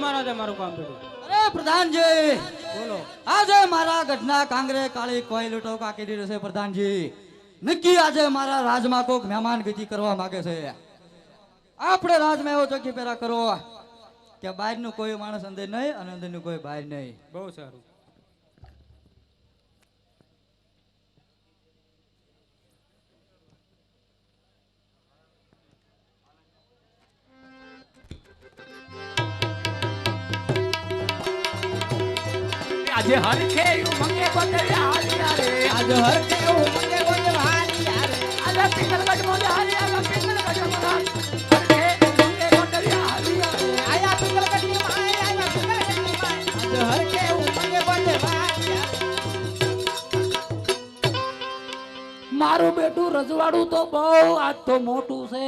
મહારાજે મારું કામ કર્યું. અરે પ્રધાનજી, બોલો. આજે મારા ગઢના કાંગરે કાળી કોઈ લૂંટો કાકી દીધો છે પ્રધાનજી. નક્કી આજે મારા રાજમાં કોક મહેમાન ગતિ કરવા માંગે છે. આપણે રાજમાં એવો ચોકી પેરા કરો કે બહારનું કોઈ માણસ અંદર નહીં અને અંદરનું કોઈ બહાર નહીં. બહુ સારું. આજે હરખે ઉમંગે બદલ્યા હાલિયા રે, આજે હરખે ઉમંગે બદલ્યા હાલિયા રે, આજે પિંગલગઢ મોજા હાલિયા, પિંગલગઢ મોજા હરખે ઉમંગે બદલ્યા હાલિયા રે, આયા પિંગલગઢની માય, આયા પિંગલગઢની માય, આજે હરખે ઉમંગે બદલ્યા હાલિયા. મારું બેટું રજવાડું તો બહુ આજ તો મોટું છે.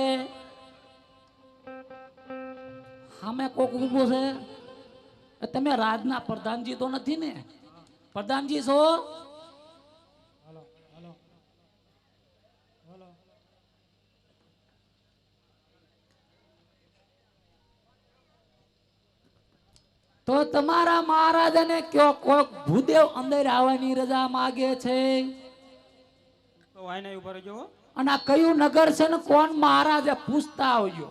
સામે કોક ઊભું છે. તમે રાજના પ્રધાનજી તો નથી ને? પ્રધાનજી છો? તો તમારા મહારાજાને કયો કોક ભૂદેવ અંદર આવવાની રજા માગે છે. તો વાયના ઉપર જો. અને આ કયું નગર છે ને કોણ મહારાજે પૂછતા આવજો.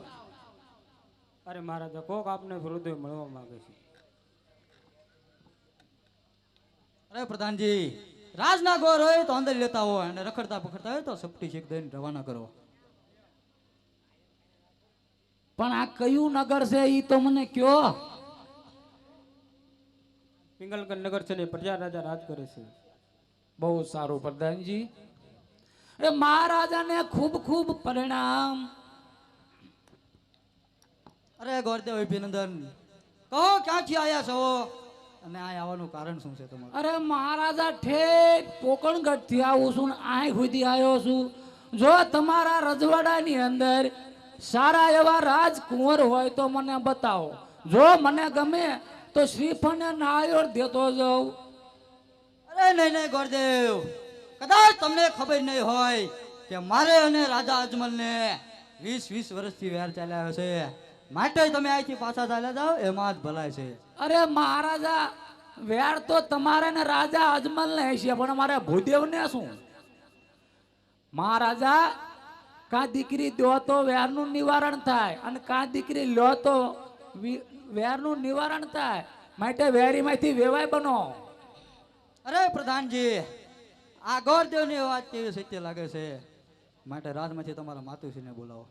અરે મહારાજા કોક આપને હૃદય મળવા માંગે છે. અરે પ્રધાનજી, રાજના ગોર હોય તો અંદર લેતા હોય અને રખડતા પકડતા હોય તો સપટી શેક દઈને રવાના કરો. પણ આ કયું નગર છે ઈ તો મને કયો. પિંગલગઢ નગર છે ને પ્રજા રાજા રાજ કરે છે. બહુ સારું પ્રધાનજી. એ મહારાજાને ખૂબ ખૂબ પરિણામ. અરે ગોરદેવ અભિનંદન, કહો ક્યાંથી આયા છો અને આ આવવાનું કારણ શું છે તમારું? અરે મહારાજા ઠેઠ પોકણગઢ થી આવું છું ને આય સુધી આવ્યો છું. જો તમારા રજવાડાની અંદર સારા એવા રાજકુંવર હોય તો મને બતાવો. જો મને ગમે તો શ્રીફળ ને નાળિયેર દેતો જાઉં. અરે નહીં નહીં ગોરદેવ, કદાચ તમને ખબર નહીં હોય કે મારે અને રાજા અજમલને 20 વર્ષથી વેર ચાલ્યા છે, માટે તમે અહીંથી પાછા ચાલ્યા જાઓ એમાં જ ભલાય છે. અરે મહારાજા, વેર તો તમારે ને રાજા અજમલ ને હશે, પણ મારે ભૂદેવ ને શું? મહારાજા, કા દીકરી દો તો વેરનું નિવારણ થાય અને કા દીકરી લો તો વેરનું નિવારણ થાય. માટે વેરીમાંથી વેવાય બનો. અરે પ્રધાનજી, આ ગોરદેવની વાત કેવી સત્ય લાગે છે, માટે રાજમાંથી તમારા માતુશ્રીને બોલાવો.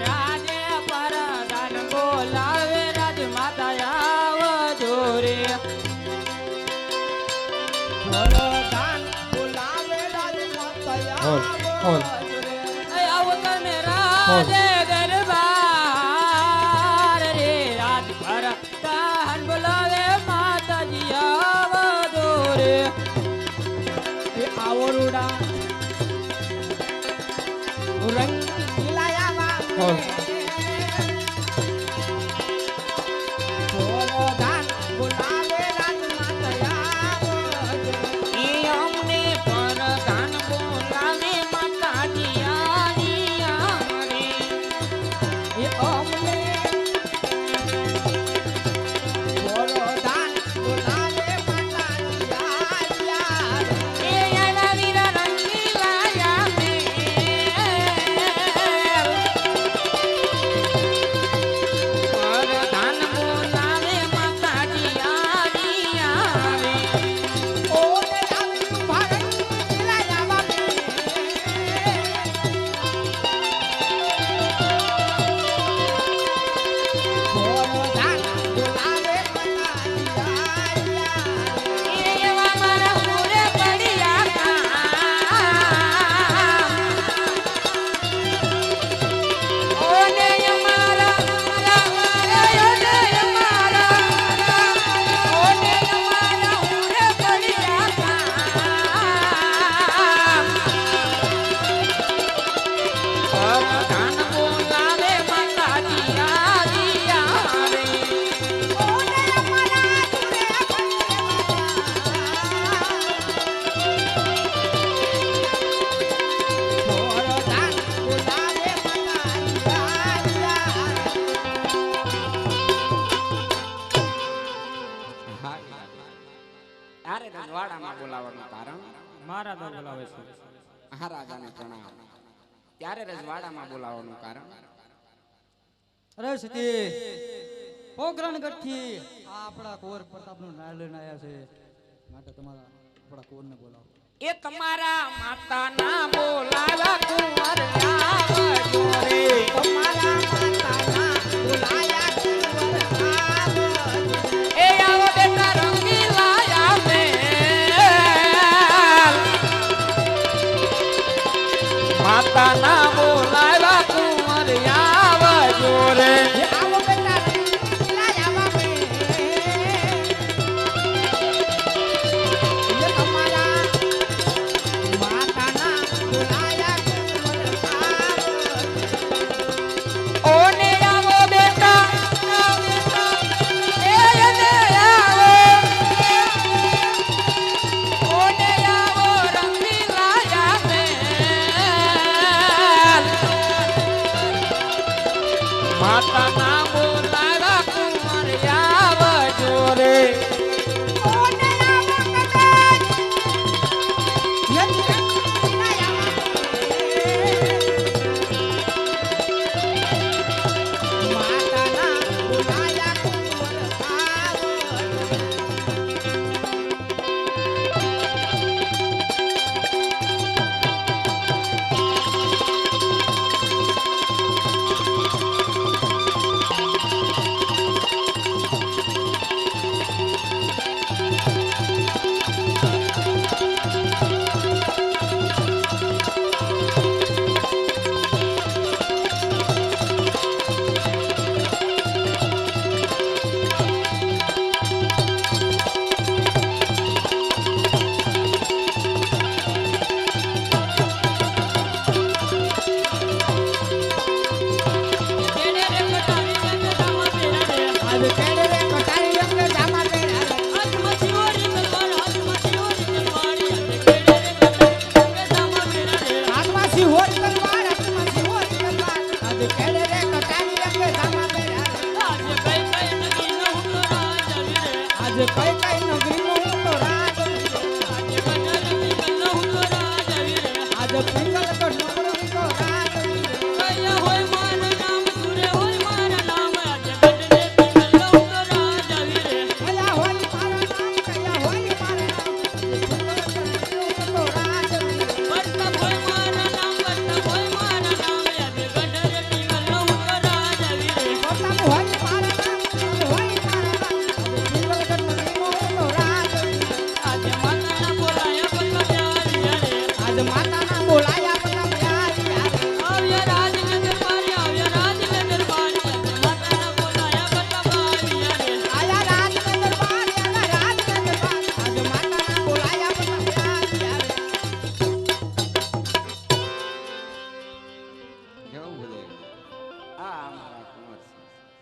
રાજે પરદાન બોલાવે રાજમાતા આવજો રે. પરદાન બોલાવે રાજમાતા આવજો રે. આવો તને રાજે દરબાર રે. રાજ પરદાન બોલાવે માતાજી આવજો રે. એ આવો રૂડા રંગ લાયા પરદાન બોલાવે રાજમાતા આવજો રે. એ અમને પરદાન બોલાવે માતાજી આવ્યા રે. એ અમને પરદાન બોલાવે માતાજી આવ્યા રે. એ આના વીરા રંગીલા યા મે. મહારાજા બોલાવે છે. મહારાજાને પ્રણામ. ત્યારે રજવાડામાં બોલાવવાનું કારણ અરે સતી પોકરણગઢથી આ આપણા કુંવર પ્રતાપનું નામ લઈને આવ્યા છે માટે તમારા આપણા કુંવરને બોલાવો. એ તમારા માતાના બોલાવા કુંવર આવજો રે. તમારા માતાના બોલાયા કુંવર આવજો. એ આવો બેટા રંગીલા આવે. માતાના બોલાવા કુંવર આવજો રે. આવો બેટા રંગીલા આવે. એ તમારા માતાના બોલાયા કુંવર આવજો. ઓને આવો બેટા એ ને આવો. ઓને આવો રંગીલા આવે. માતાના બોલાવા કુંવર આવજો રે. ઓને આવો બેટા માતાના બોલાયા કુંવર આવજો.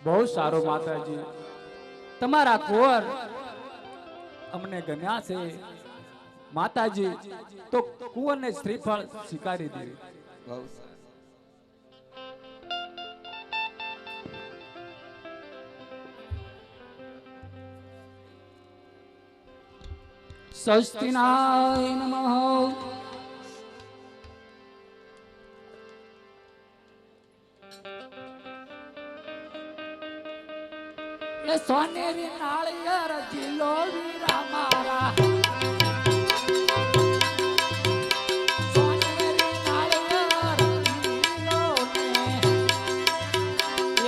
બહુ સારું માતાજી, તમારા કુંવર અમને ગમ્યા છે માતાજી. તો કુંવરને શ્રીફળ સ્વીકારી દે. બહુ સ્વસ્તિનાય નમઃ. એ સોનેરી નાળિયેર જીલો વીરા મારા. સોનેરી નાળિયેર જીલો ને.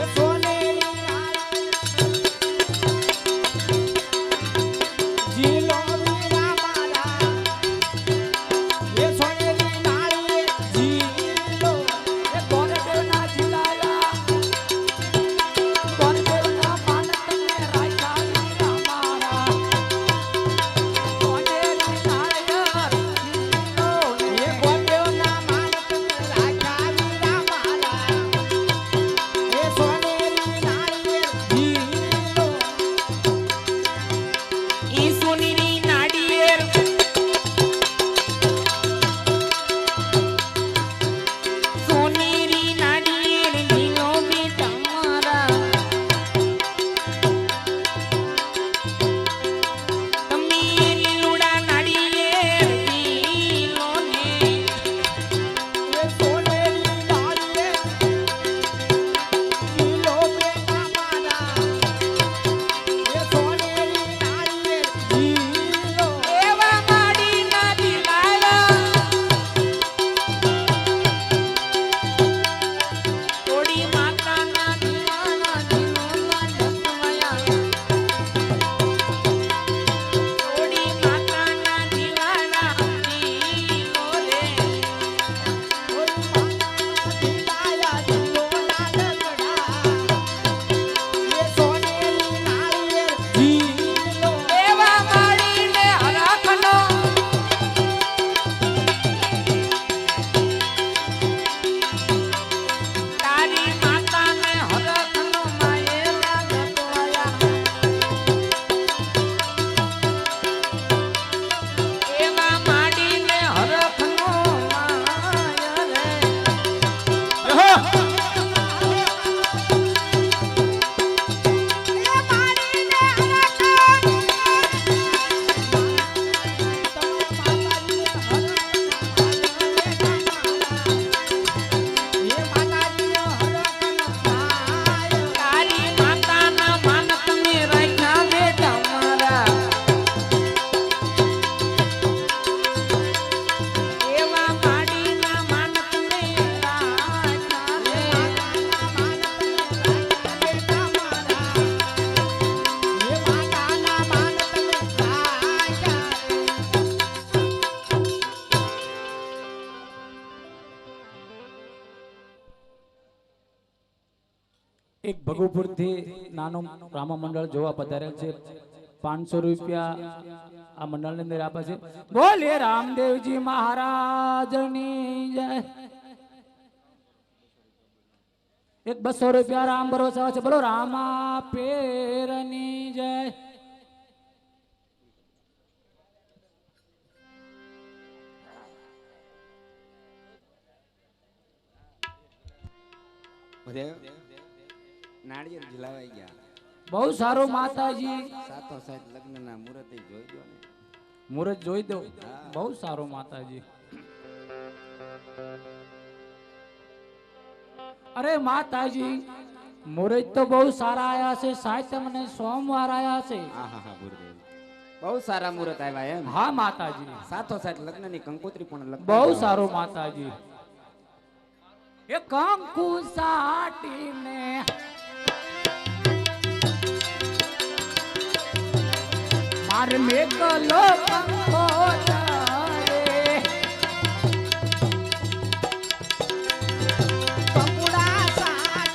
એ સોનેરી નાળિયેર જીલો વીરા મારા. એ સોનેરી નાળિયેર જીલો. એ ગોરદેવના જીલાયા. ગોરદેવના માનતને રાખ્યા વીરા મારા. એક ભગુપુરથી નાનું રામા મંડળ જોવા પધારેલ છે. 500 રૂપિયા આ મંડળની અંદર આપે છે. બોલે રામદેવજી મહારાજની જય. એક 200 રૂપિયા રામ ભરોસા છે. બોલો રામા પેરની જય. બધે નાળિયેર ઝુલાવાઈ ગયા. બહુ સારું માતાજી. સાતો સાત લગ્નના મુહૂર્તે જોઈજો ને. મુહૂર્ત જોઈ દો. બહુ સારું માતાજી. અરે માતાજી મુહૂર્ત તો બહુ સારા આયા છે. સાહિત્ય મને સોમવાર આયા છે. આહા ગુરુદેવ બહુ સારા મુહૂર્ત આવ્યા એમ. હા માતાજી સાતો સાત લગ્નની કંકોત્રી પણ લગ્ન બહુ સારું માતાજી. એ કંકુ સાટીને માર મેકલો કંકો તારે કંકુડા સાટ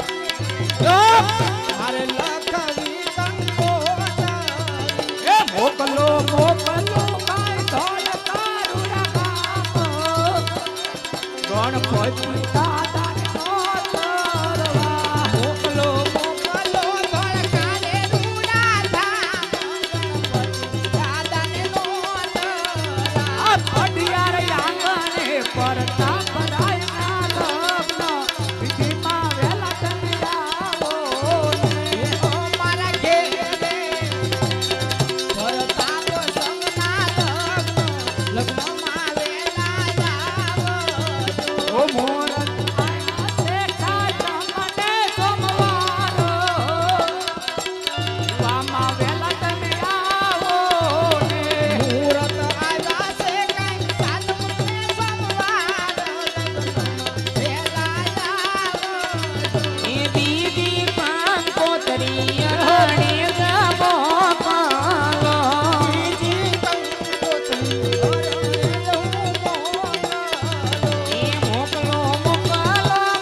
મારે લખવી કંકો તારે એ મોકલો મોકલો કાય ધોળ તારું રામ ગણપતિ દાદાને નોતરવા મોકલો મોકલો ધોળકાને રૂડા ધામ દાદાને નોતરા આ અડિયાર આંગણે પરતા પડાયના લગ્ન વિધિમાં વેલા તમે આવો ને. મારા ઘેરે ભરતાપો સંગના લગ્નમાં વેલા આવજો. ઓ મોરન આયા છે કાચમને સોમવારો વામાં વેલા તમે આવો ને. મુહૂર્ત આવ્યા છે કઈ સાતમને સંવાર વેલા આવજો. એ દીદી કંકોત્રી અરણી જમો પાલો બીજી કંકોત્રી એ મોકલો મોકલો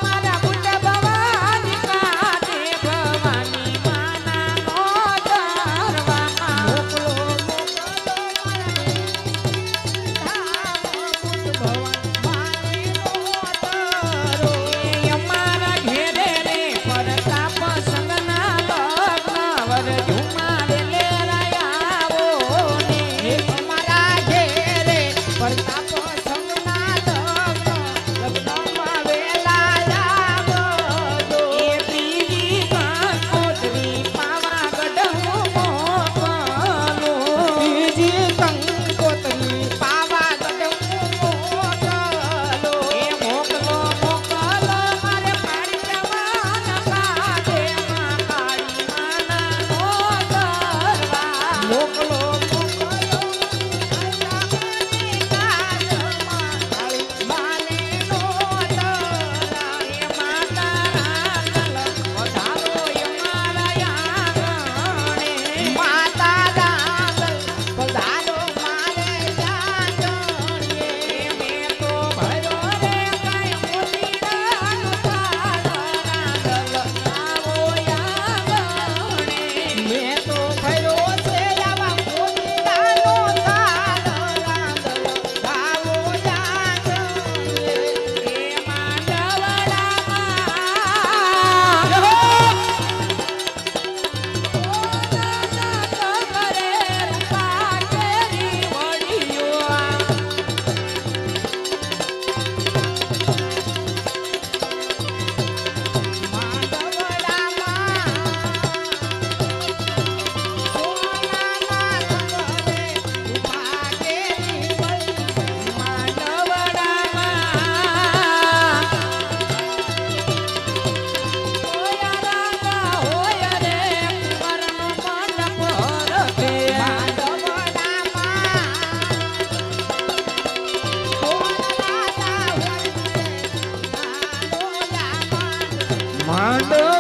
મારા બુટ ભવાની કાઢે ભવાની માના નો દરવામાં મોકલો અમારા ઘેરે રે પરતાપ સંગના લગ્ન વર ઝુમારે લેરાયાવો ને અમારા ઘેરે પરતાપ સંગના લગ્નમાં વેલા આવજો. એ ત્રીજી કંકોત્રી પાવાગઢ મોકલો ત્રીજી કંકોત્રી પાવાગઢ મોકલો એ મોકલો મોકલો મારે પાડી જવાના કાઢેમાં કાળી માના નો દરવા મોકલો મોકલો કાઢમાં કાળી માને નો દરવા એ માતા રાંગલ વધારો અમારા આંગણે માતા રાંગલ વધારો મારે જાગણે મેં તો ભર્યો રે કઈ મોતીડાનો થાળ રાંગલ આવો આંગણે મેં તો ભર્યો છે આવા મોતીડાનો થાળ રાંગલ આવો આંગણે એ માંડવ